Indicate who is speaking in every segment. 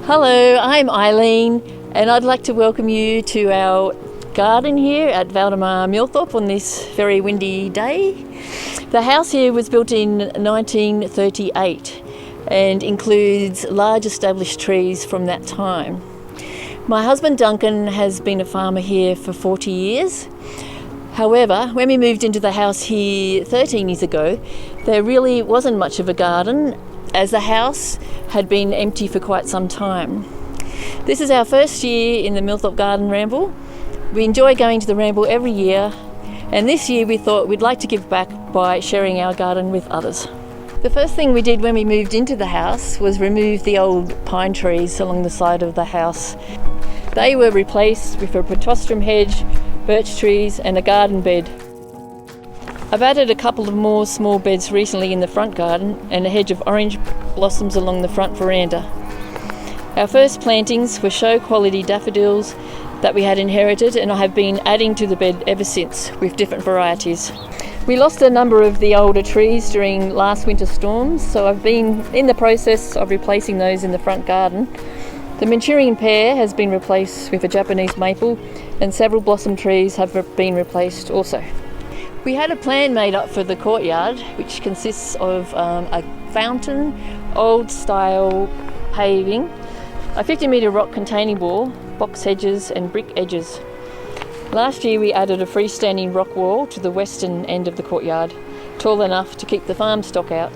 Speaker 1: Hello, I'm Eileen and I'd like to welcome you to our garden here at Valdemar, Millthorpe on this very windy day. The house here was built in 1938 and includes large established trees from that time. My husband Duncan has been a farmer here for 40 years. However, when we moved into the house here 13 years ago, there really wasn't much of a garden as the house had been empty for quite some time. This is our first year in the Millthorpe Garden Ramble. We enjoy going to the ramble every year, and this year we thought we'd like to give back by sharing our garden with others. The first thing we did when we moved into the house was remove the old pine trees along the side of the house. They were replaced with a protostrum hedge, birch trees and a garden bed. I've added a couple of more small beds recently in the front garden and a hedge of orange blossoms along the front veranda. Our first plantings were show quality daffodils that we had inherited, and I have been adding to the bed ever since with different varieties. We lost a number of the older trees during last winter storms, so I've been in the process of replacing those in the front garden. The Manchurian pear has been replaced with a Japanese maple, and several blossom trees have been replaced also. We had a plan made up for the courtyard, which consists of a fountain, old style paving, a 50-metre rock containing wall, box hedges and brick edges. Last year we added a freestanding rock wall to the western end of the courtyard, tall enough to keep the farm stock out.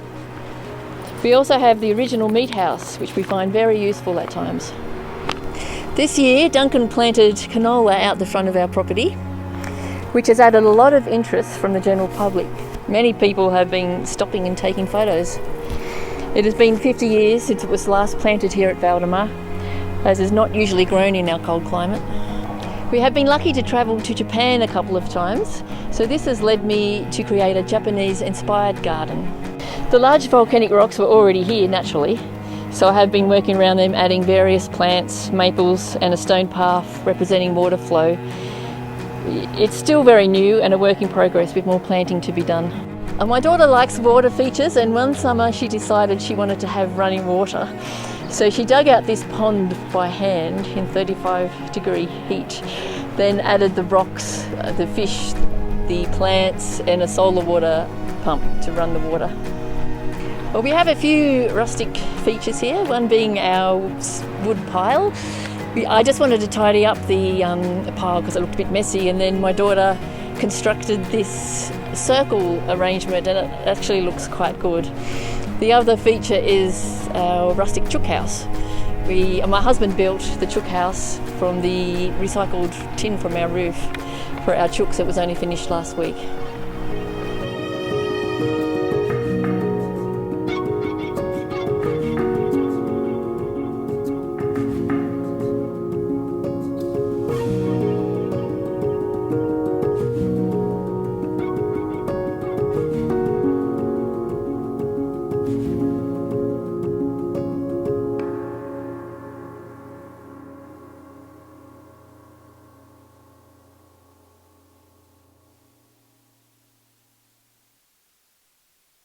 Speaker 1: We also have the original meat house, which we find very useful at times. This year Duncan planted canola out the front of our property, which has added a lot of interest from the general public. Many people have been stopping and taking photos. It has been 50 years since it was last planted here at Valdemar, as is not usually grown in our cold climate. We have been lucky to travel to Japan a couple of times, so this has led me to create a Japanese-inspired garden. The large volcanic rocks were already here naturally, so I have been working around them, adding various plants, maples and a stone path representing water flow. It's still very new and a work in progress with more planting to be done. My daughter likes water features, and one summer she decided she wanted to have running water. So she dug out this pond by hand in 35-degree heat, then added the rocks, the fish, the plants and a solar water pump to run the water. Well, we have a few rustic features here, one being our wood pile. I just wanted to tidy up the pile because it looked a bit messy, and then my daughter constructed this circle arrangement and it actually looks quite good. The other feature is our rustic chook house. My husband built the chook house from the recycled tin from our roof for our chooks. It was only finished last week.